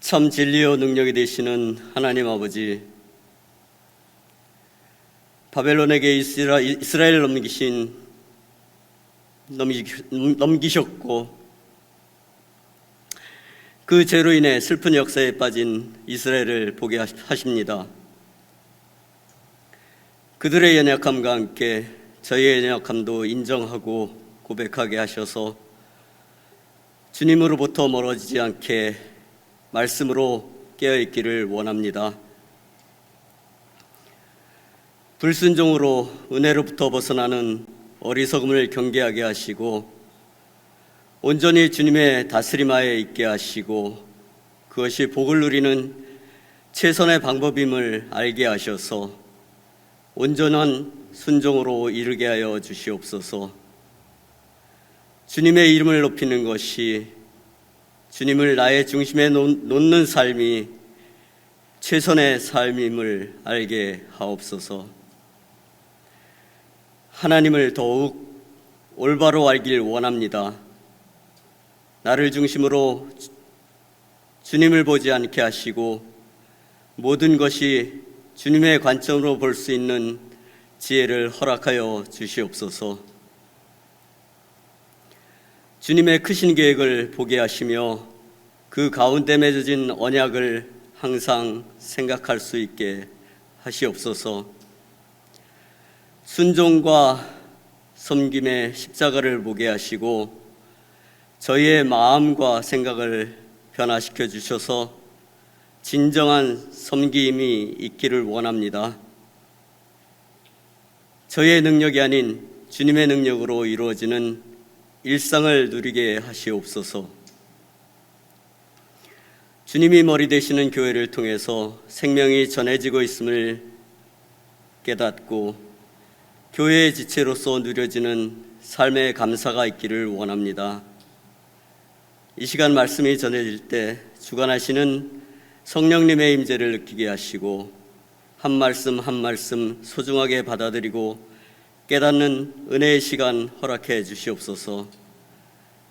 참 진리요 능력이 되시는 하나님 아버지, 바벨론에게 이스라엘을 넘기셨고 그 죄로 인해 슬픈 역사에 빠진 이스라엘을 보게 하십니다. 그들의 연약함과 함께 저희의 연약함도 인정하고 고백하게 하셔서 주님으로부터 멀어지지 않게 말씀으로 깨어있기를 원합니다. 불순종으로 은혜로부터 벗어나는 어리석음을 경계하게 하시고 온전히 주님의 다스림 하에 있게 하시고 그것이 복을 누리는 최선의 방법임을 알게 하셔서 온전한 순종으로 이르게 하여 주시옵소서. 주님의 이름을 높이는 것이, 주님을 나의 중심에 놓는 삶이 최선의 삶임을 알게 하옵소서. 하나님을 더욱 올바로 알길 원합니다. 나를 중심으로 주님을 보지 않게 하시고 모든 것이 주님의 관점으로 볼 수 있는 지혜를 허락하여 주시옵소서. 주님의 크신 계획을 보게 하시며 그 가운데 맺어진 언약을 항상 생각할 수 있게 하시옵소서. 순종과 섬김의 십자가를 보게 하시고 저희의 마음과 생각을 변화시켜 주셔서 진정한 섬김이 있기를 원합니다. 저희의 능력이 아닌 주님의 능력으로 이루어지는 일상을 누리게 하시옵소서. 주님이 머리 되시는 교회를 통해서 생명이 전해지고 있음을 깨닫고 교회의 지체로서 누려지는 삶의 감사가 있기를 원합니다. 이 시간 말씀이 전해질 때 주관하시는 성령님의 임재를 느끼게 하시고 한 말씀 한 말씀 소중하게 받아들이고 깨닫는 은혜의 시간 허락해 주시옵소서.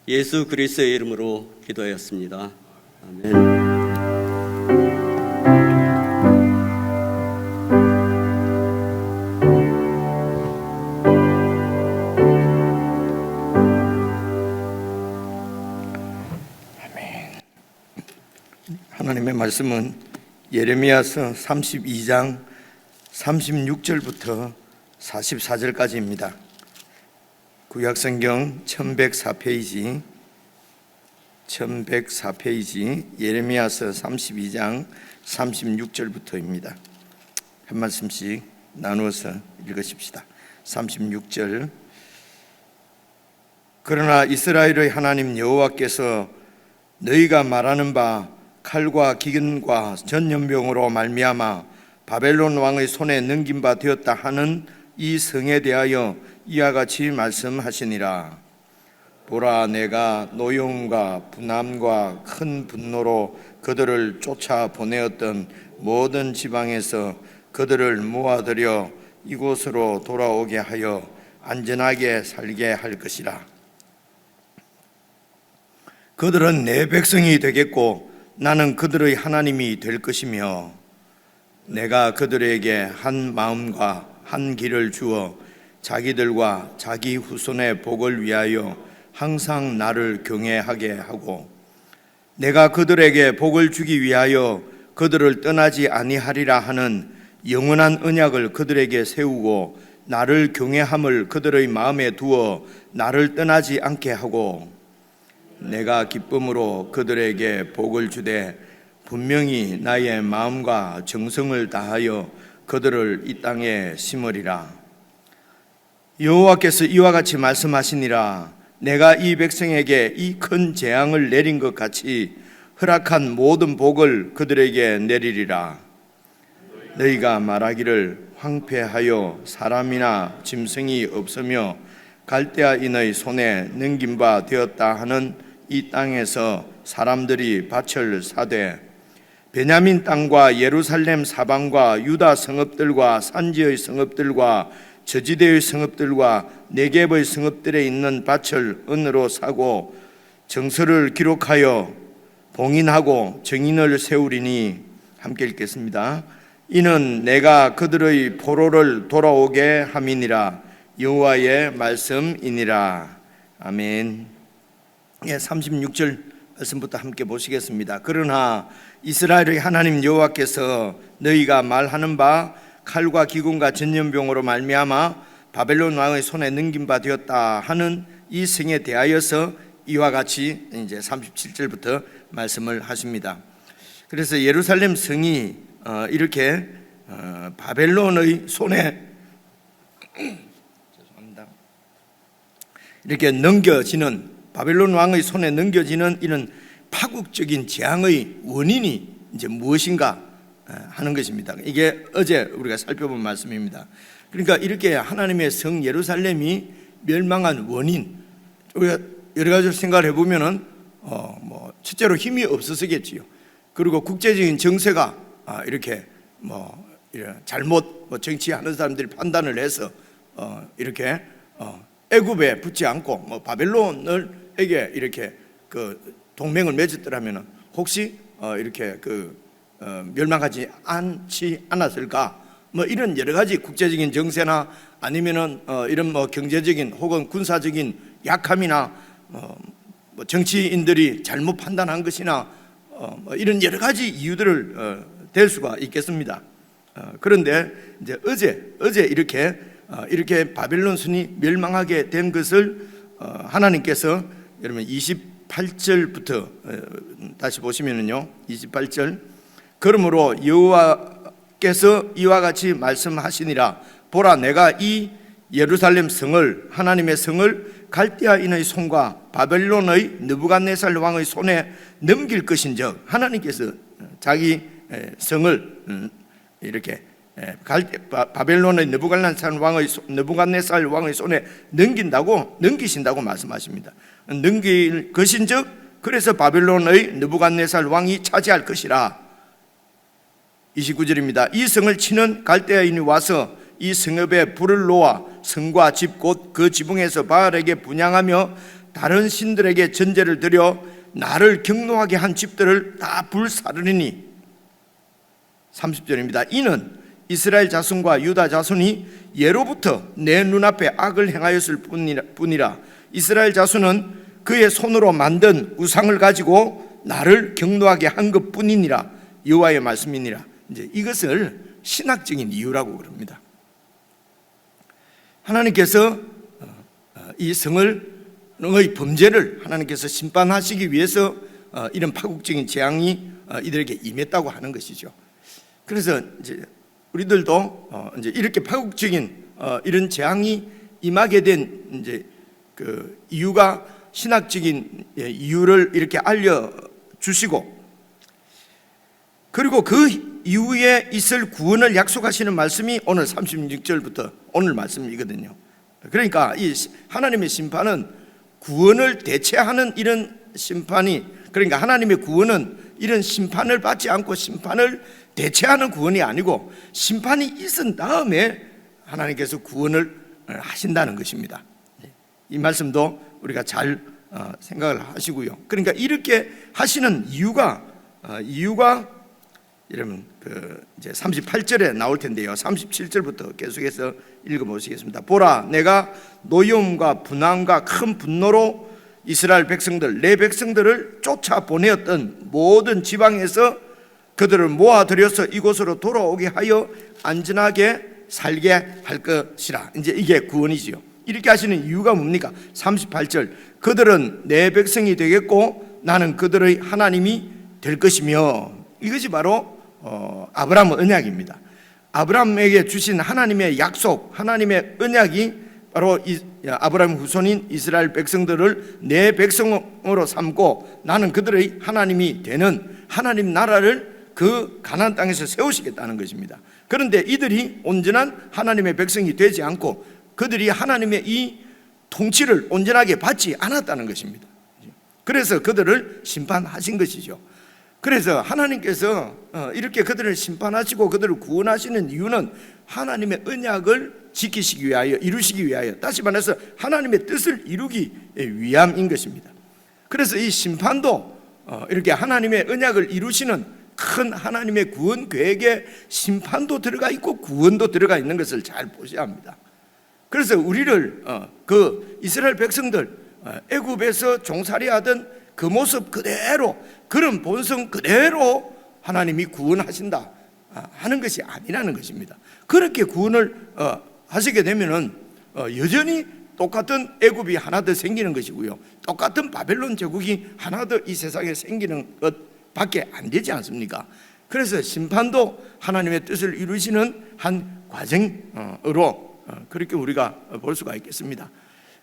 예수 그리스도의 이름으로 기도하였습니다. 아멘. 하나님의 말씀은 예레미야서 32장 36절부터 44절까지입니다. 구약성경 1104페이지 예레미야서 32장 36절부터입니다. 한 말씀씩 나누어서 읽으십시다. 36절. 그러나 이스라엘의 하나님 여호와께서 너희가 말하는 바 칼과 기근과 전염병으로 말미암아 바벨론 왕의 손에 넘긴 바 되었다 하는 이 성에 대하여 이와 같이 말씀하시니라. 보라, 내가 노여움과 분함과 큰 분노로 그들을 쫓아 보내었던 모든 지방에서 그들을 모아들여 이곳으로 돌아오게 하여 안전하게 살게 할 것이라. 그들은 내 백성이 되겠고 나는 그들의 하나님이 될 것이며 내가 그들에게 한 마음과 한 길을 주어 자기들과 자기 후손의 복을 위하여 항상 나를 경외하게 하고 내가 그들에게 복을 주기 위하여 그들을 떠나지 아니하리라 하는 영원한 언약을 그들에게 세우고 나를 경외함을 그들의 마음에 두어 나를 떠나지 않게 하고 내가 기쁨으로 그들에게 복을 주되 분명히 나의 마음과 정성을 다하여 그들을 이 땅에 심으리라. 여호와께서 이와 같이 말씀하시니라. 내가 이 백성에게 이 큰 재앙을 내린 것 같이 허락한 모든 복을 그들에게 내리리라. 너희가 말하기를 황폐하여 사람이나 짐승이 없으며 갈대아인의 손에 넘긴 바 되었다 하는 이 땅에서 사람들이 밭을 사되 베냐민 땅과 예루살렘 사방과 유다 성읍들과 산지의 성읍들과 저지대의 성읍들과 네겝의 성읍들에 있는 밭을 은으로 사고 정서를 기록하여 봉인하고 정인을 세우리니. 함께 읽겠습니다. 이는 내가 그들의 포로를 돌아오게 함이니라. 여호와의 말씀이니라. 아멘. 36절 말씀부터 함께 보시겠습니다. 그러나 이스라엘의 하나님 여호와께서 너희가 말하는 바 칼과 기근과 전염병으로 말미암아 바벨론 왕의 손에 넘긴 바 되었다 하는 이 성에 대하여서 이와 같이 이제 37절부터 말씀을 하십니다. 그래서 예루살렘 성이 이렇게 바벨론의 손에 이렇게 넘겨지는, 바벨론 왕의 손에 넘겨지는 이런 파국적인 재앙의 원인이 이제 무엇인가 하는 것입니다. 이게 어제 우리가 살펴본 말씀입니다. 그러니까 이렇게 하나님의 성 예루살렘이 멸망한 원인, 우리가 여러 가지로 생각을 해보면은 첫째로 힘이 없어서겠지요. 그리고 국제적인 정세가 이렇게 이런 잘못 정치하는 사람들이 판단을 해서 이렇게 애굽에 붙지 않고 바벨론에게 이렇게 그 동맹을 맺었더라면 혹시 이렇게 멸망하지 않았을까? 이런 여러 가지 국제적인 정세나 아니면은 이런 경제적인 혹은 군사적인 약함이나 정치인들이 잘못 판단한 것이나 이런 여러 가지 이유들을 댈 수가 있겠습니다. 그런데 이제 어제 이렇게 바벨론 순이 멸망하게 된 것을 하나님께서 여러분 28절부터 다시 보시면은요, 28절 그러므로 여호와께서 이와 같이 말씀하시니라. 보라, 내가 이 예루살렘 성을, 하나님의 성을 갈대아인의 손과 바벨론의 느부갓네살 왕의 손에 넘길 것인즉, 하나님께서 자기 성을 이렇게 바벨론의 느부갓네살 왕의 손에 넘기신다고 말씀하십니다. 넘길 것인즉, 그래서 바벨론의 느부갓네살 왕이 차지할 것이라. 29절입니다. 이 성을 치는 갈대아인이 와서 이 성읍에 불을 놓아 성과 집 곧 그 지붕에서 바알에게 분향하며 다른 신들에게 전제를 드려 나를 경노하게 한 집들을 다 불사르리니. 30절입니다. 이는 이스라엘 자손과 유다 자손이 예로부터 내 눈앞에 악을 행하였을 뿐이라. 이스라엘 자손은 그의 손으로 만든 우상을 가지고 나를 경노하게 한 것뿐이니라. 여호와의 말씀이니라. 이제 이것을 신학적인 이유라고 그럽니다. 하나님께서 이 성의 범죄를 하나님께서 심판하시기 위해서 이런 파국적인 재앙이 이들에게 임했다고 하는 것이죠. 그래서 이제 우리들도 이제 이렇게 파국적인 이런 재앙이 임하게 된 이제 그 이유가 신학적인 이유를 이렇게 알려 주시고, 그리고 그 이후에 있을 구원을 약속하시는 말씀이 오늘 36절부터 오늘 말씀이거든요. 그러니까 이 하나님의 심판은 구원을 대체하는 이런 심판이, 그러니까 하나님의 구원은 이런 심판을 받지 않고 심판을 대체하는 구원이 아니고 심판이 있은 다음에 하나님께서 구원을 하신다는 것입니다. 이 말씀도 우리가 잘 생각을 하시고요. 그러니까 이렇게 하시는 이유가 여러분 이제 38절에 나올 텐데요. 37절부터 계속해서 읽어보시겠습니다. 보라, 내가 노여움과 분함과 큰 분노로 이스라엘 백성들, 내 백성들을 쫓아 보내었던 모든 지방에서 그들을 모아들여서 이곳으로 돌아오게 하여 안전하게 살게 할 것이라. 이제 이게 구원이지요. 이렇게 하시는 이유가 뭡니까? 38절, 그들은 내 백성이 되겠고 나는 그들의 하나님이 될 것이며. 이것이 바로 아브라함 언약입니다. 아브라함에게 주신 하나님의 약속, 하나님의 언약이 바로 아브라함 후손인 이스라엘 백성들을 내 백성으로 삼고 나는 그들의 하나님이 되는 하나님 나라를 그 가나안 땅에서 세우시겠다는 것입니다. 그런데 이들이 온전한 하나님의 백성이 되지 않고 그들이 하나님의 이 통치를 온전하게 받지 않았다는 것입니다. 그래서 그들을 심판하신 것이죠. 그래서 하나님께서 이렇게 그들을 심판하시고 그들을 구원하시는 이유는 하나님의 언약을 지키시기 위하여, 이루시기 위하여, 다시 말해서 하나님의 뜻을 이루기 위함인 것입니다. 그래서 이 심판도 이렇게 하나님의 언약을 이루시는 큰 하나님의 구원 계획에 심판도 들어가 있고 구원도 들어가 있는 것을 잘 보셔야 합니다. 그래서 우리를 그 이스라엘 백성들 애굽에서 종살이하던 그 모습 그대로, 그런 본성 그대로 하나님이 구원하신다 하는 것이 아니라는 것입니다. 그렇게 구원을 하시게 되면은 여전히 똑같은 애굽이 하나 더 생기는 것이고요, 똑같은 바벨론 제국이 하나 더 이 세상에 생기는 것밖에 안 되지 않습니까? 그래서 심판도 하나님의 뜻을 이루시는 한 과정으로 그렇게 우리가 볼 수가 있겠습니다.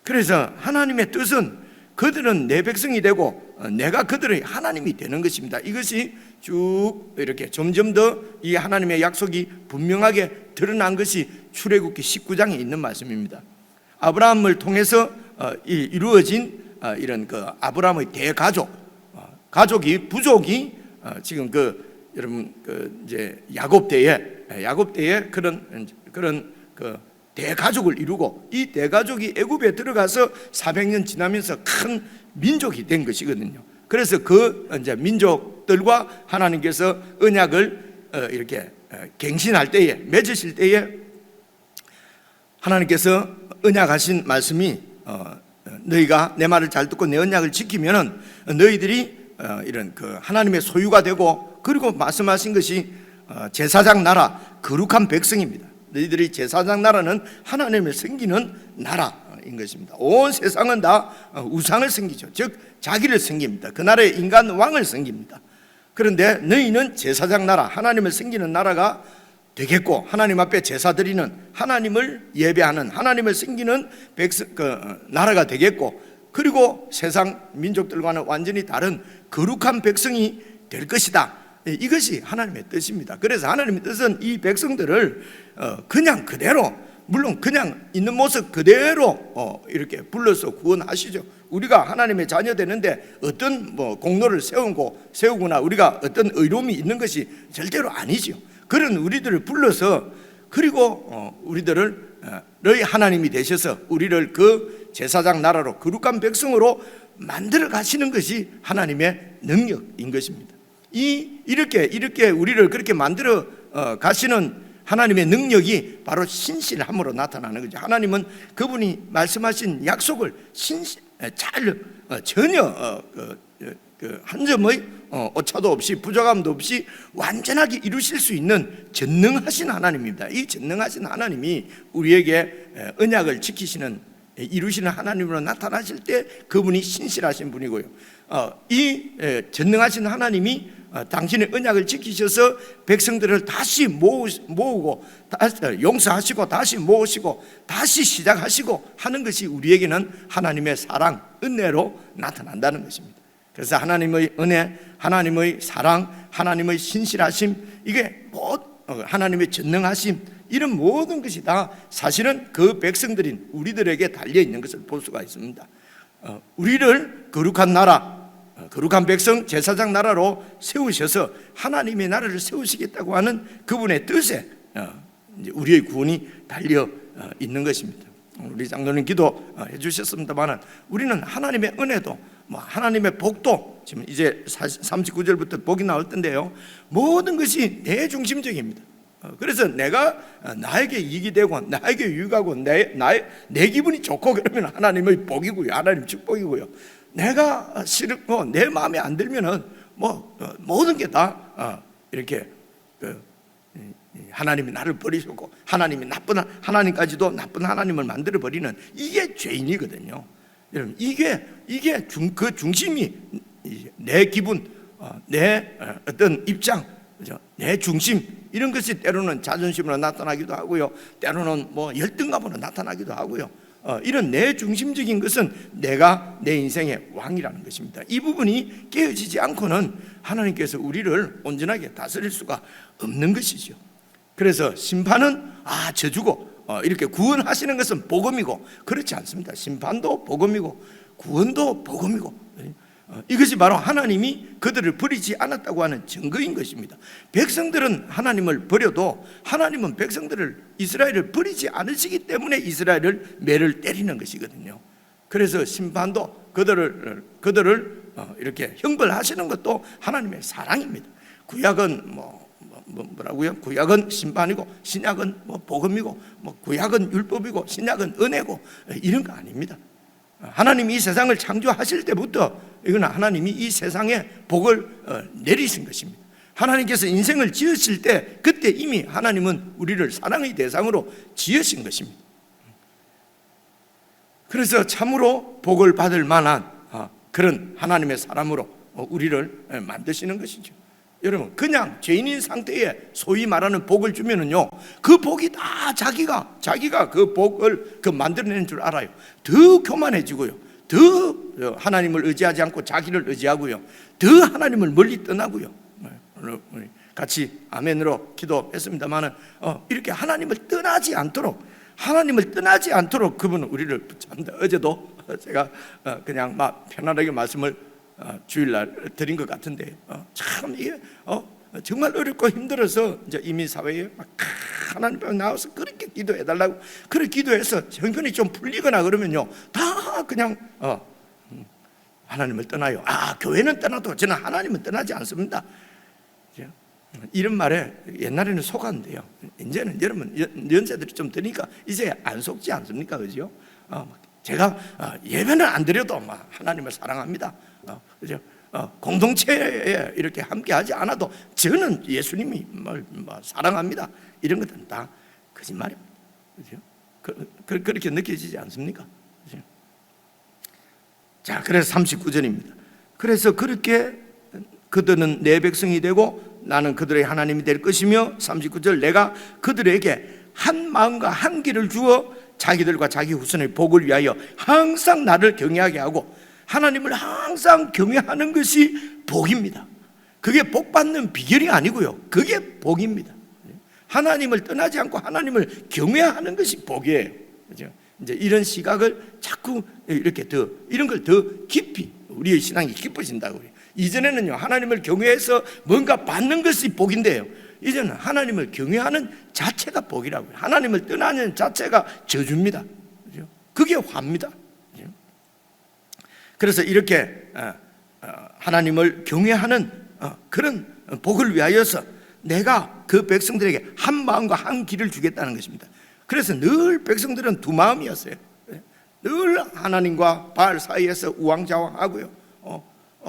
그래서 하나님의 뜻은 그들은 내 백성이 되고 내가 그들의 하나님이 되는 것입니다. 이것이 쭉 이렇게 점점 더 이 하나님의 약속이 분명하게 드러난 것이 출애굽기 19장에 있는 말씀입니다. 아브라함을 통해서 이루어진 이런 그 아브라함의 대가족, 부족이 지금 여러분 이제 야곱 때에 그런 그 대가족을 이루고, 이 대가족이 애굽에 들어가서 400년 지나면서 큰 민족이 된 것이거든요. 그래서 그 이제 민족들과 하나님께서 언약을 이렇게 갱신할 때에, 맺으실 때에 하나님께서 언약하신 말씀이 너희가 내 말을 잘 듣고 내 언약을 지키면은 너희들이 이런 그 하나님의 소유가 되고, 그리고 말씀하신 것이 제사장 나라, 거룩한 백성입니다. 너희들이 제사장 나라는 하나님을 섬기는 나라인 것입니다. 온 세상은 다 우상을 섬기죠. 즉 자기를 섬깁니다. 그 나라의 인간 왕을 섬깁니다. 그런데 너희는 제사장 나라, 하나님을 섬기는 나라가 되겠고, 하나님 앞에 제사 드리는, 하나님을 예배하는, 하나님을 섬기는 나라가 되겠고, 그리고 세상 민족들과는 완전히 다른 거룩한 백성이 될 것이다. 이것이 하나님의 뜻입니다. 그래서 하나님의 뜻은 이 백성들을 그냥 그대로, 물론 그냥 있는 모습 그대로 이렇게 불러서 구원하시죠. 우리가 하나님의 자녀 되는데 어떤 공로를 세우거나 우리가 어떤 의로움이 있는 것이 절대로 아니죠. 그런 우리들을 불러서, 그리고 우리들을 너희 하나님이 되셔서 우리를 그 제사장 나라로, 거룩한 백성으로 만들어 가시는 것이 하나님의 능력인 것입니다. 이렇게 우리를 그렇게 만들어 가시는 하나님의 능력이 바로 신실함으로 나타나는 거죠. 하나님은 그분이 말씀하신 약속을 전혀 한 점의 오차도 없이 부족함도 없이 완전하게 이루실 수 있는 전능하신 하나님입니다. 이 전능하신 하나님이 우리에게 언약을 지키시는, 이루시는 하나님으로 나타나실 때 그분이 신실하신 분이고요, 이 전능하신 하나님이 당신의 언약을 지키셔서 백성들을 다시 모으고 다시 용서하시고 다시 모으시고 다시 시작하시고 하는 것이 우리에게는 하나님의 사랑, 은혜로 나타난다는 것입니다. 그래서 하나님의 은혜, 하나님의 사랑, 하나님의 신실하심, 이게 하나님의 전능하심, 이런 모든 것이 다 사실은 그 백성들인 우리들에게 달려있는 것을 볼 수가 있습니다. 우리를 거룩한 나라, 거룩한 백성, 제사장 나라로 세우셔서 하나님의 나라를 세우시겠다고 하는 그분의 뜻에 우리의 구원이 달려 있는 것입니다. 우리 장로님 기도해 주셨습니다만, 우리는 하나님의 은혜도 하나님의 복도, 지금 이제 39절부터 복이 나올 텐데요, 모든 것이 내 중심적입니다. 그래서 내가 나에게 이익이 되고 나에게 유익하고 내 기분이 좋고 그러면 하나님의 복이고요, 하나님 축복이고요. 내가 싫고 내 마음에 안 들면은 모든 게 다 이렇게 하나님이 나를 버리셨고 하나님이 하나님까지도 나쁜 하나님을 만들어 버리는, 이게 죄인이거든요. 여러분, 이게 그 중심이 내 기분, 내 어떤 입장, 내 중심, 이런 것이 때로는 자존심으로 나타나기도 하고요, 때로는 열등감으로 나타나기도 하고요. 이런 내 중심적인 것은 내가 내 인생의 왕이라는 것입니다. 이 부분이 깨어지지 않고는 하나님께서 우리를 온전하게 다스릴 수가 없는 것이죠. 그래서 심판은 저주고 이렇게 구원하시는 것은 복음이고, 그렇지 않습니다. 심판도 복음이고 구원도 복음이고, 이것이 바로 하나님이 그들을 버리지 않았다고 하는 증거인 것입니다. 백성들은 하나님을 버려도 하나님은 백성들을, 이스라엘을 버리지 않으시기 때문에 이스라엘을 매를 때리는 것이거든요. 그래서 심판도 그들을 이렇게 형벌하시는 것도 하나님의 사랑입니다. 구약은 뭐라고요? 구약은 심판이고 신약은 복음이고 구약은 율법이고 신약은 은혜고 이런 거 아닙니다. 하나님이 이 세상을 창조하실 때부터 이거는 하나님이 이 세상에 복을 내리신 것입니다. 하나님께서 인생을 지으실 때 그때 이미 하나님은 우리를 사랑의 대상으로 지으신 것입니다. 그래서 참으로 복을 받을 만한 그런 하나님의 사람으로 우리를 만드시는 것이죠. 여러분, 그냥 죄인인 상태에 소위 말하는 복을 주면은요, 그 복이 다 자기가 그 복을 만들어내는 줄 알아요. 더 교만해지고요, 더 하나님을 의지하지 않고 자기를 의지하고요, 더 하나님을 멀리 떠나고요. 같이 아멘으로 기도했습니다만은 이렇게 하나님을 떠나지 않도록 그분은 우리를 붙잡는다. 어제도 제가 그냥 막 편안하게 말씀을 주일날 드린 것 같은데 참 이게 정말 어렵고 힘들어서 이제 이민 사회에 막 하나님 앞에 나와서 그렇게 기도해달라고 그렇게 기도해서 형편이 좀 풀리거나 그러면요 다 그냥 하나님을 떠나요. 교회는 떠나도 저는 하나님은 떠나지 않습니다. 이런 말에 옛날에는 속았는데요, 이제는 여러분 연세들이 좀 드니까 이제 안 속지 않습니까? 그죠? 제가 예배는 안 드려도 하나님을 사랑합니다. 그죠? 공동체에 이렇게 함께하지 않아도 저는 예수님이 사랑합니다. 이런 것들은 다 거짓말입니다. 그죠? 그렇게 느껴지지 않습니까? 그죠? 자, 그래서 39절입니다. 그래서 그렇게 그들은 내 백성이 되고 나는 그들의 하나님이 될 것이며 39절 내가 그들에게 한 마음과 한 길을 주어 자기들과 자기 후손의 복을 위하여 항상 나를 경외하게 하고, 하나님을 항상 경외하는 것이 복입니다. 그게 복 받는 비결이 아니고요, 그게 복입니다. 하나님을 떠나지 않고 하나님을 경외하는 것이 복이에요. 그죠? 이제 이런 시각을 자꾸 이렇게 이런 걸 더 깊이 우리의 신앙이 깊어진다고요. 이전에는요 하나님을 경외해서 뭔가 받는 것이 복인데요, 이제는 하나님을 경외하는 자체가 복이라고요. 하나님을 떠나는 자체가 저주입니다. 그죠? 그게 화입니다. 그죠? 그래서 이렇게 하나님을 경외하는 그런 복을 위하여서 내가 그 백성들에게 한 마음과 한 길을 주겠다는 것입니다. 그래서 늘 백성들은 두 마음이었어요. 늘 하나님과 바알 사이에서 우왕좌왕하고요.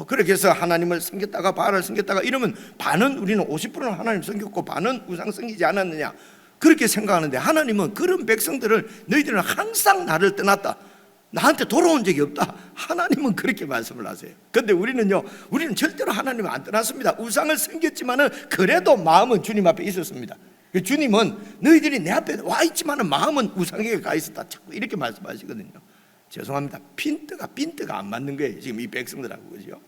그렇게 해서 하나님을 섬겼다가 바알을 섬겼다가 이러면 반은 우리는 50%는 하나님 섬겼고 반은 우상 섬기지 않았느냐 그렇게 생각하는데, 하나님은 그런 백성들을 너희들은 항상 나를 떠났다, 나한테 돌아온 적이 없다, 하나님은 그렇게 말씀을 하세요. 그런데 우리는 절대로 하나님을 안 떠났습니다. 우상을 섬겼지만은 그래도 마음은 주님 앞에 있었습니다. 주님은 너희들이 내 앞에 와 있지만은 마음은 우상에게 가 있었다, 자꾸 이렇게 말씀하시거든요. 죄송합니다. 핀트가 안 맞는 거예요, 지금 이 백성들하고. 그죠?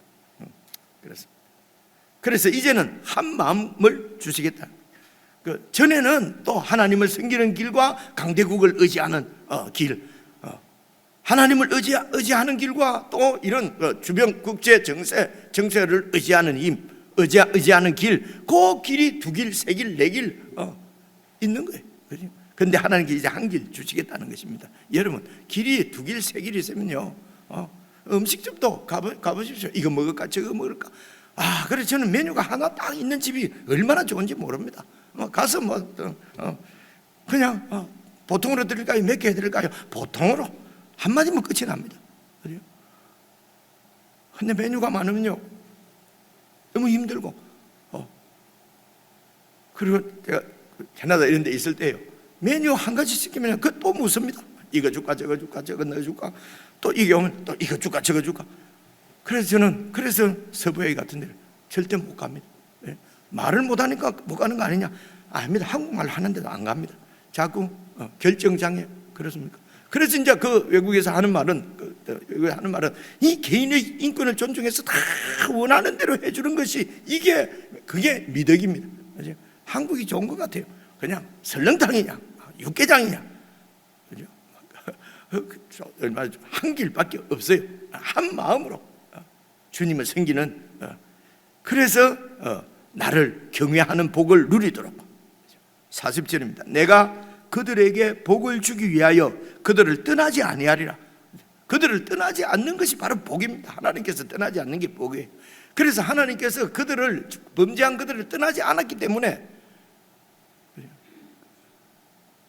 그래서 이제는 한 마음을 주시겠다. 전에는 또 하나님을 섬기는 길과 강대국을 의지하는 길, 하나님을 의지하는 길과 또 이런 주변 국제 정세를 의지하는 의지하는 길, 그 길이 두 길, 세 길, 네 길 있는 거예요. 그죠? 근데 하나님께 이제 한 길 주시겠다는 것입니다. 여러분, 길이 두 길, 세 길이 있으면요, 음식점도 가보십시오. 이거 먹을까, 저거 먹을까. 그래 저는 메뉴가 하나 딱 있는 집이 얼마나 좋은지 모릅니다. 가서 그냥 보통으로 드릴까요? 몇 개 드릴까요? 보통으로 한마디면 끝이 납니다. 그죠? 근데 메뉴가 많으면요, 너무 힘들고. 그리고 제가 캐나다 이런 데 있을 때요, 메뉴 한 가지 시키면 그 또 묻습니다. 이거 줄까, 저거 줄까, 저거 넣어줄까, 또 이게 오면 또 이거 줄까, 저거 줄까. 그래서 저는 서부에 같은 데를 절대 못 갑니다. 말을 못하니까 못 가는 거 아니냐? 아닙니다. 한국말 하는데도 안 갑니다. 자꾸 결정장애. 그렇습니까? 그래서 이제 그 외국에서 하는 말은 이 개인의 인권을 존중해서 다 원하는 대로 해주는 것이 그게 미덕입니다. 그죠? 한국이 좋은 것 같아요. 그냥 설렁탕이냐 육개장이냐, 그죠? 얼마 한 길밖에 없어요. 한 마음으로 주님을 섬기는, 그래서 나를 경외하는 복을 누리도록. 40절입니다. 내가 그들에게 복을 주기 위하여 그들을 떠나지 아니하리라. 그들을 떠나지 않는 것이 바로 복입니다. 하나님께서 떠나지 않는 게 복이에요. 그래서 하나님께서 그들을, 범죄한 그들을 떠나지 않았기 때문에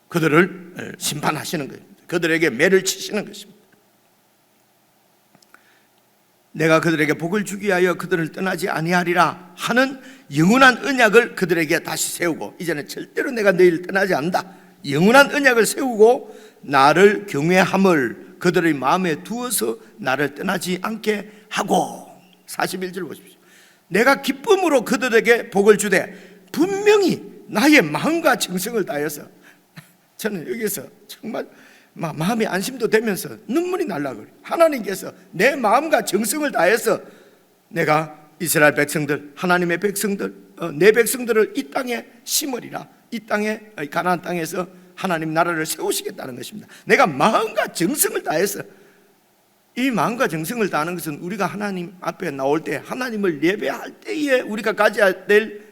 그들을 심판하시는 거예요. 그들에게 매를 치시는 것입니다. 내가 그들에게 복을 주기 위하여 그들을 떠나지 아니하리라 하는 영원한 언약을 그들에게 다시 세우고, 이제는 절대로 내가 너희를 떠나지 않는다, 영원한 언약을 세우고 나를 경외함을 그들의 마음에 두어서 나를 떠나지 않게 하고, 41절 보십시오. 내가 기쁨으로 그들에게 복을 주되 분명히 나의 마음과 정성을 다해서, 저는 여기서 정말 마음이 안심도 되면서 눈물이 날라 그래요. 하나님께서 내 마음과 정성을 다해서 내가 이스라엘 백성들, 하나님의 백성들, 내 백성들을 이 땅에 심으리라, 이 땅에, 가나안 땅에서 하나님 나라를 세우시겠다는 것입니다. 내가 마음과 정성을 다해서, 이 마음과 정성을 다하는 것은 우리가 하나님 앞에 나올 때, 하나님을 예배할 때에 우리가 가져야 될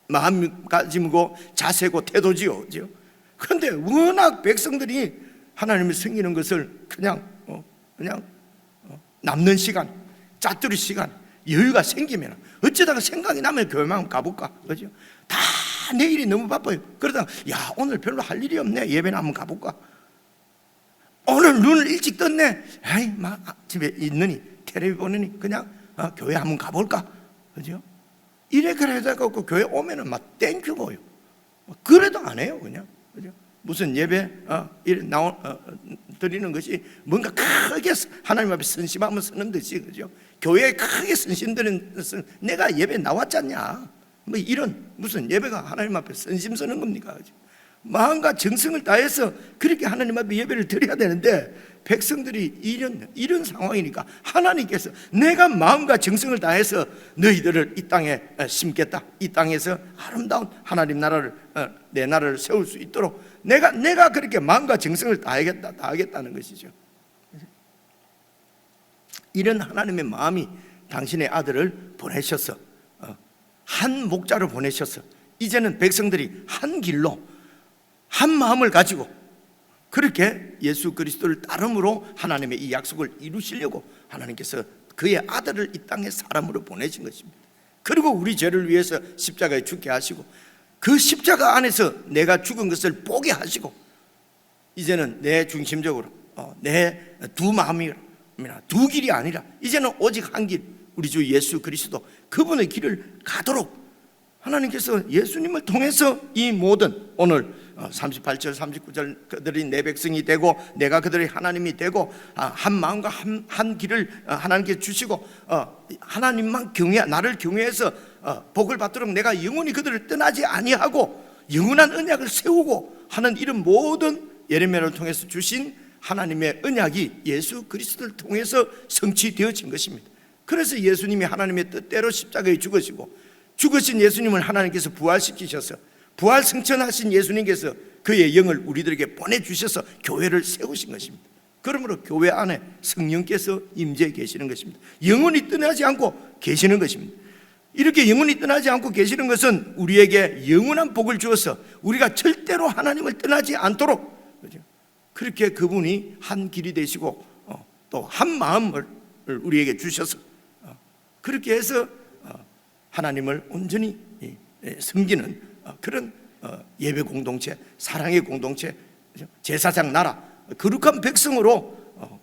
마음가짐이고 자세고 태도지요. 그런데 워낙 백성들이 하나님을 섬기는 것을 그냥 남는 시간, 짜투리 시간, 여유가 생기면, 어쩌다가 생각이 나면 교회만 한번 가볼까, 그죠? 다 내일이 너무 바빠요. 그러다가 야, 오늘 별로 할 일이 없네, 예배나 한번 가볼까? 오늘 눈을 일찍 떴네, 에이, 집에 있느니 텔레비 보느니 그냥 교회 한번 가볼까, 그죠? 이래 그러다가 교회 오면은 막 땡큐고요. 그래도 안 해요, 그냥, 그죠? 무슨 예배 드리는 것이 뭔가 크게 하나님 앞에 선심하면 쓰는 듯이, 그죠? 교회에 크게 선심드리는 것은 내가 예배 나왔잖냐, 뭐 이런, 무슨 예배가 하나님 앞에 선심 쓰는 겁니까, 그죠? 마음과 정성을 다해서 그렇게 하나님 앞에 예배를 드려야 되는데, 백성들이 이런 상황이니까 하나님께서 내가 마음과 정성을 다해서 너희들을 이 땅에 심겠다, 이 땅에서 아름다운 하나님 나라를, 내 나라를 세울 수 있도록 내가 그렇게 마음과 정성을 다하겠다는 것이죠. 이런 하나님의 마음이 당신의 아들을 보내셔서, 한 목자로 보내셔서, 이제는 백성들이 한 길로 한 마음을 가지고 그렇게 예수 그리스도를 따름으로 하나님의 이 약속을 이루시려고 하나님께서 그의 아들을 이 땅에 사람으로 보내신 것입니다. 그리고 우리 죄를 위해서 십자가에 죽게 하시고, 그 십자가 안에서 내가 죽은 것을 보게 하시고, 이제는 내 중심적으로 내 두 마음이라, 두 길이 아니라 이제는 오직 한 길, 우리 주 예수 그리스도, 그분의 길을 가도록 하나님께서 예수님을 통해서 이 모든, 오늘 38절 39절 그들이 내 백성이 되고 내가 그들의 하나님이 되고, 한 마음과 한 길을 하나님께 주시고, 하나님만 나를 경외해서 복을 받도록 내가 영원히 그들을 떠나지 아니하고 영원한 언약을 세우고 하는 이런 모든 예레미야를 통해서 주신 하나님의 언약이 예수 그리스도를 통해서 성취되어진 것입니다. 그래서 예수님이 하나님의 뜻대로 십자가에 죽으신 예수님을 하나님께서 부활시키셔서, 부활 승천하신 예수님께서 그의 영을 우리들에게 보내주셔서 교회를 세우신 것입니다. 그러므로 교회 안에 성령께서 임재해 계시는 것입니다. 영원히 떠나지 않고 계시는 것입니다. 이렇게 영원히 떠나지 않고 계시는 것은 우리에게 영원한 복을 주어서 우리가 절대로 하나님을 떠나지 않도록, 그렇게 그분이 한 길이 되시고 또 한 마음을 우리에게 주셔서 그렇게 해서 하나님을 온전히 섬기는 그런 예배 공동체, 사랑의 공동체, 제사장 나라, 거룩한 백성으로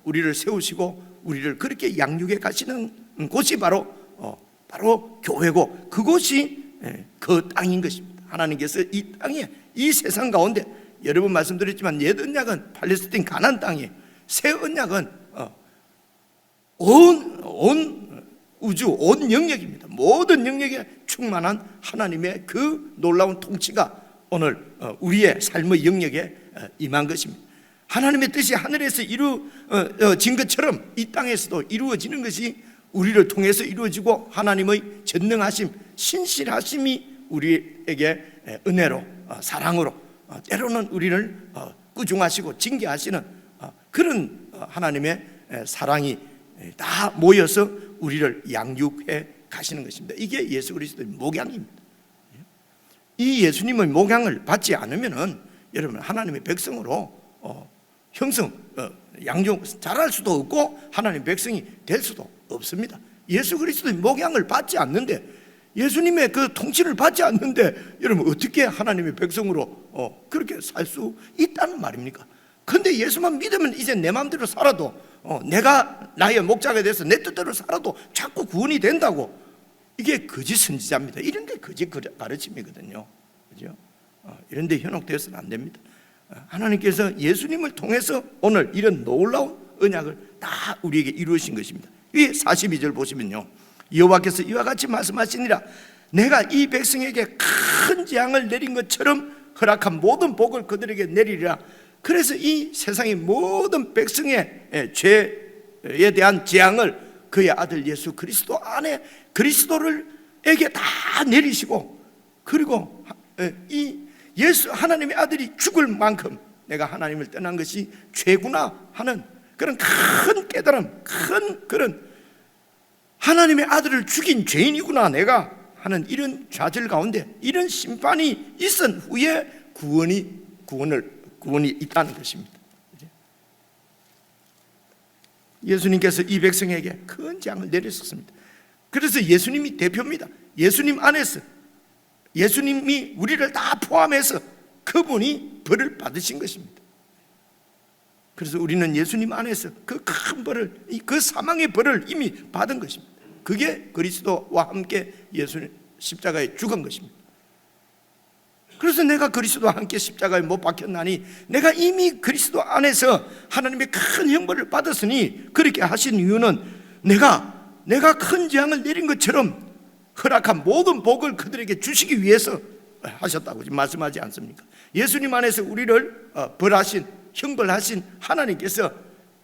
우리를 세우시고 우리를 그렇게 양육해 가시는 곳이 바로 교회고, 그곳이 그 땅인 것입니다. 하나님께서 이 땅에, 이 세상 가운데, 여러 번 말씀드렸지만 옛 언약은 팔레스틴 가나안 땅이에요. 새 언약은 온 우주, 온 영역입니다. 모든 영역에 충만한 하나님의 그 놀라운 통치가 오늘 우리의 삶의 영역에 임한 것입니다. 하나님의 뜻이 하늘에서 이루어진 것처럼 이 땅에서도 이루어지는 것이 우리를 통해서 이루어지고, 하나님의 전능하심, 신실하심이 우리에게 은혜로, 사랑으로, 때로는 우리를 꾸중하시고 징계하시는 그런 하나님의 사랑이 다 모여서 우리를 양육해 가시는 것입니다. 이게 예수 그리스도의 목양입니다. 이 예수님의 목양을 받지 않으면은 여러분 하나님의 백성으로 형성, 양종 잘할 수도 없고 하나님 백성이 될 수도 없습니다. 예수 그리스도의 목양을 받지 않는데, 예수님의 그 통치를 받지 않는데 여러분 어떻게 하나님의 백성으로 그렇게 살 수 있다는 말입니까? 근데 예수만 믿으면 이제 내 마음대로 살아도 내가 나의 목자가 돼서 내 뜻대로 살아도 자꾸 구원이 된다고, 이게 거짓 선지자입니다. 이런 게 거짓 가르침이거든요. 그죠? 이런 데 현혹되어서는 안 됩니다. 하나님께서 예수님을 통해서 오늘 이런 놀라운 언약을 다 우리에게 이루신 것입니다. 이 42절 보시면요, 여호와께서 이와 같이 말씀하시니라. 내가 이 백성에게 큰 재앙을 내린 것처럼 허락한 모든 복을 그들에게 내리리라. 그래서 이 세상의 모든 백성의 죄에 대한 재앙을 그의 아들 예수 그리스도 안에 그리스도를에게 다 내리시고, 그리고 이 예수 하나님의 아들이 죽을 만큼 내가 하나님을 떠난 것이 죄구나 하는 그런 큰 깨달음, 큰 그런 하나님의 아들을 죽인 죄인이구나 내가 하는 이런 좌절 가운데 이런 심판이 있은 후에 구원이 있다는 것입니다. 예수님께서 이 백성에게 큰 재앙을 내리셨습니다. 그래서 예수님이 대표입니다. 예수님 안에서, 예수님이 우리를 다 포함해서 그분이 벌을 받으신 것입니다. 그래서 우리는 예수님 안에서 그 큰 벌을, 그 사망의 벌을 이미 받은 것입니다. 그게 그리스도와 함께 예수님 십자가에 죽은 것입니다. 그래서 내가 그리스도와 함께 십자가에 못 박혔나니 내가 이미 그리스도 안에서 하나님의 큰 형벌을 받았으니, 그렇게 하신 이유는 내가 큰 재앙을 내린 것처럼 허락한 모든 복을 그들에게 주시기 위해서 하셨다고 지금 말씀하지 않습니까? 예수님 안에서 우리를 벌하신, 형벌하신 하나님께서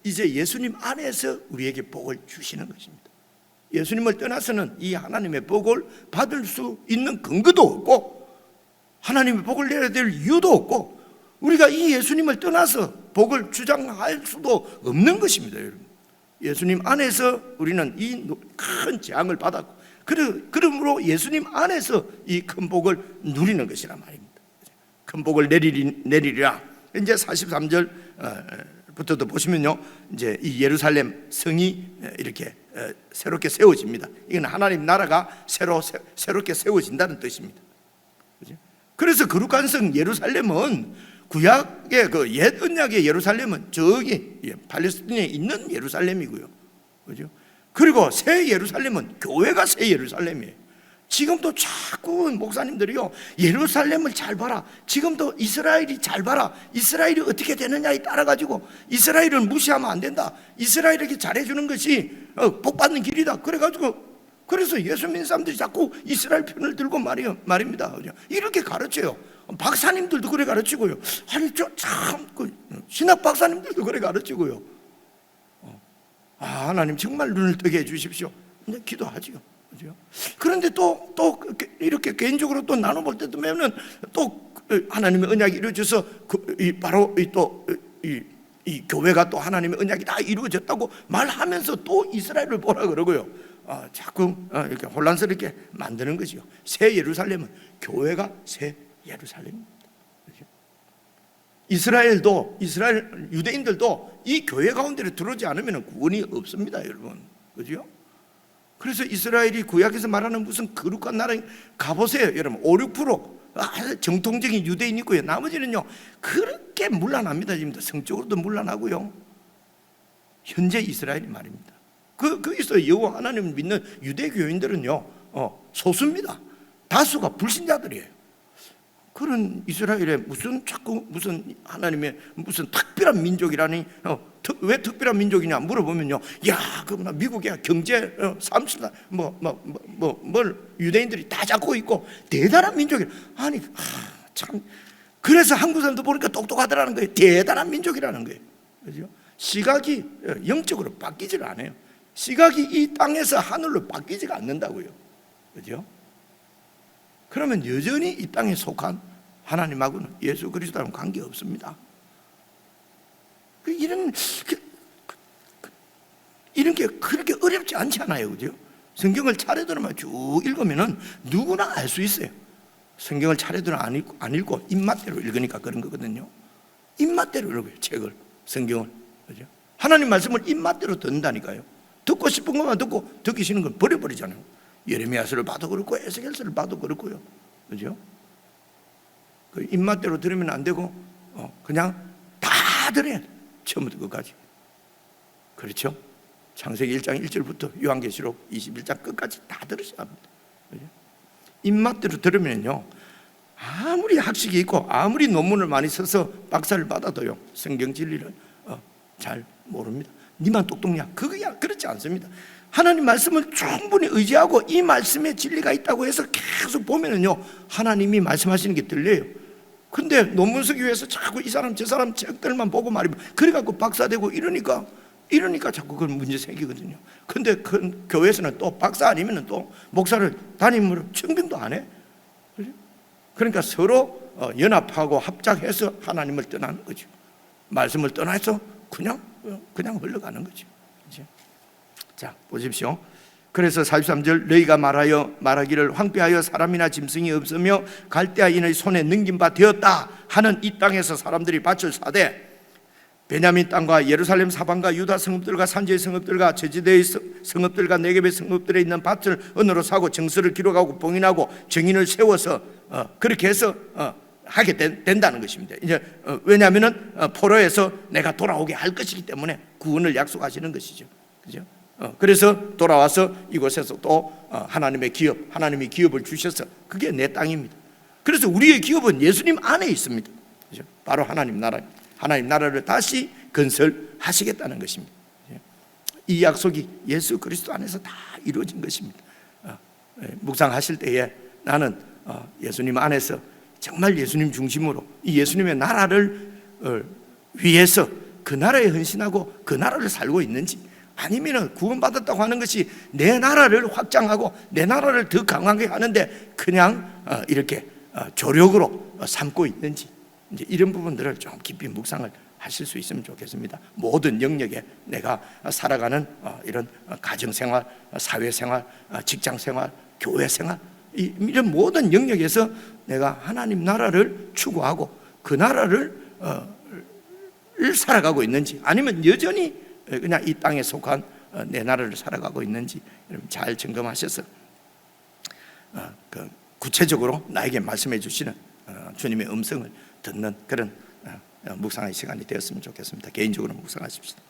이제 예수님 안에서 우리에게 복을 주시는 것입니다. 예수님을 떠나서는 이 하나님의 복을 받을 수 있는 근거도 없고 하나님의 복을 내야 될 이유도 없고 우리가 이 예수님을 떠나서 복을 주장할 수도 없는 것입니다. 여러분, 예수님 안에서 우리는 이 큰 재앙을 받았고, 그러므로 예수님 안에서 이 큰 복을 누리는 것이란 말입니다. 큰 복을 내리리라. 이제 43절부터도 보시면요, 이제 이 예루살렘 성이 이렇게 새롭게 세워집니다. 이건 하나님 나라가 새롭게 세워진다는 뜻입니다. 그래서 거룩한 성 예루살렘은 구약의 그 옛 언약의 예루살렘은 저기 팔레스틴에 있는 예루살렘이고요, 그죠? 그리고 새 예루살렘은 교회가 새 예루살렘이에요. 지금도 자꾸 목사님들이요, 예루살렘을 잘 봐라, 지금도 이스라엘이 잘 봐라, 이스라엘이 어떻게 되느냐에 따라 가지고 이스라엘을 무시하면 안 된다, 이스라엘에게 잘해주는 것이 복 받는 길이다, 그래서 예수 믿는 사람들이 자꾸 이스라엘 편을 들고 말입니다. 이렇게 가르쳐요. 박사님들도 그래 가르치고요. 아니 신학 박사님들도 그래 가르치고요. 하나님 정말 눈을 뜨게 해주십시오. 근데 기도하지요. 그런데 또 이렇게 개인적으로 또 나눠볼 때도 보면은 또 하나님의 언약이 이루어져서 바로 이 교회가 또 하나님의 언약이 다 이루어졌다고 말하면서 또 이스라엘을 보라 그러고요. 자꾸 이렇게 혼란스럽게 만드는 것이요. 새 예루살렘은 교회가 새 예루살렘입니다. 이스라엘 유대인들도 이 교회 가운데로 들어오지 않으면 구원이 없습니다, 여러분. 그죠? 그래서 이스라엘이 구약에서 말하는 무슨 거룩한 나라에 가보세요, 여러분. 5-6% 정통적인 유대인이 있고요. 나머지는요 그렇게 문란합니다. 지금 성적으로도 문란하고요. 현재 이스라엘이 말입니다. 거기서 여호와 하나님을 믿는 유대 교인들은요 소수입니다. 다수가 불신자들이에요. 그런 이스라엘에 무슨 하나님의 무슨 특별한 민족이라니, 왜 특별한 민족이냐 물어보면요, 그럼 미국의 경제 삼수다 뭘 유대인들이 다 잡고 있고 대단한 민족이, 아니 참, 그래서 한국 사람도 보니까 똑똑하더라는 거예요. 대단한 민족이라는 거예요. 그죠? 시각이 영적으로 바뀌질 않아요. 시각이 이 땅에서 하늘로 바뀌지가 않는다고요. 그죠? 그러면 여전히 이 땅에 속한 하나님하고는, 예수 그리스도하고는 관계 없습니다. 이런 게 그렇게 어렵지 않잖아요, 그죠? 성경을 차례대로만 쭉 읽으면은 누구나 알 수 있어요. 성경을 차례대로 안 읽고 입맛대로 읽으니까 그런 거거든요. 입맛대로 읽어요, 책을. 성경을. 그죠? 하나님 말씀을 입맛대로 듣는다니까요. 듣고 싶은 것만 듣고 듣기 싫은 건 버려버리잖아요. 예레미야서를 봐도 그렇고 에스겔서를 봐도 그렇고요. 그죠? 그 입맛대로 들으면 안 되고 그냥 다 들어야 돼. 처음부터 끝까지. 그렇죠? 창세기 1장 1절부터 요한계시록 21장 끝까지 다 들으셔야 합니다. 그죠? 입맛대로 들으면요, 아무리 학식이 있고 아무리 논문을 많이 써서 박사를 받아도요, 성경 진리를 잘 모릅니다. 니만 똑똑냐? 그거야 그렇지 않습니다. 하나님 말씀을 충분히 의지하고 이 말씀에 진리가 있다고 해서 계속 보면은요, 하나님이 말씀하시는 게 들려요. 근데 논문 쓰기 위해서 자꾸 이 사람 저 사람 책들만 보고 말이면 그래갖고 박사되고 이러니까 자꾸 그런 문제 생기거든요. 근데 그 교회에서는 또 박사 아니면 또 목사를 담임으로 청빙도 안 해. 그러니까 서로 연합하고 합작해서 하나님을 떠나는 거죠. 말씀을 떠나서 그냥 흘러가는 거죠. 그렇죠? 자, 보십시오. 그래서 43절, 너희가 말하기를 황폐하여 사람이나 짐승이 없으며 갈대아인의 손에 넘긴 바 되었다 하는 이 땅에서 사람들이 밭을 사되 베냐민 땅과 예루살렘 사방과 유다 성읍들과 산지의 성읍들과 저지대의 성읍들과 네겝의 성읍들에 있는 밭을 언어로 사고 정서를 기록하고 봉인하고 정인을 세워서 그렇게 해서 하게 된다는 것입니다. 이제 왜냐하면은 포로에서 내가 돌아오게 할 것이기 때문에 구원을 약속하시는 것이죠. 그죠? 그래서 돌아와서 이곳에서 또 하나님의 기업, 하나님이 기업을 주셔서 그게 내 땅입니다. 그래서 우리의 기업은 예수님 안에 있습니다. 그죠? 바로 하나님 나라를 다시 건설하시겠다는 것입니다. 이 약속이 예수 그리스도 안에서 다 이루어진 것입니다. 묵상하실 때에 나는 예수님 안에서 정말 예수님 중심으로 이 예수님의 나라를 위해서 그 나라에 헌신하고 그 나라를 살고 있는지, 아니면 구원받았다고 하는 것이 내 나라를 확장하고 내 나라를 더 강하게 하는데 그냥 이렇게 조력으로 삼고 있는지, 이제 이런 부분들을 좀 깊이 묵상을 하실 수 있으면 좋겠습니다. 모든 영역에 내가 살아가는 이런 가정생활, 사회생활, 직장생활, 교회생활, 이런 모든 영역에서 내가 하나님 나라를 추구하고 그 나라를 살아가고 있는지, 아니면 여전히 그냥 이 땅에 속한 내 나라를 살아가고 있는지 여러분 잘 점검하셔서 구체적으로 나에게 말씀해 주시는 주님의 음성을 듣는 그런 묵상의 시간이 되었으면 좋겠습니다. 개인적으로 묵상하십시다.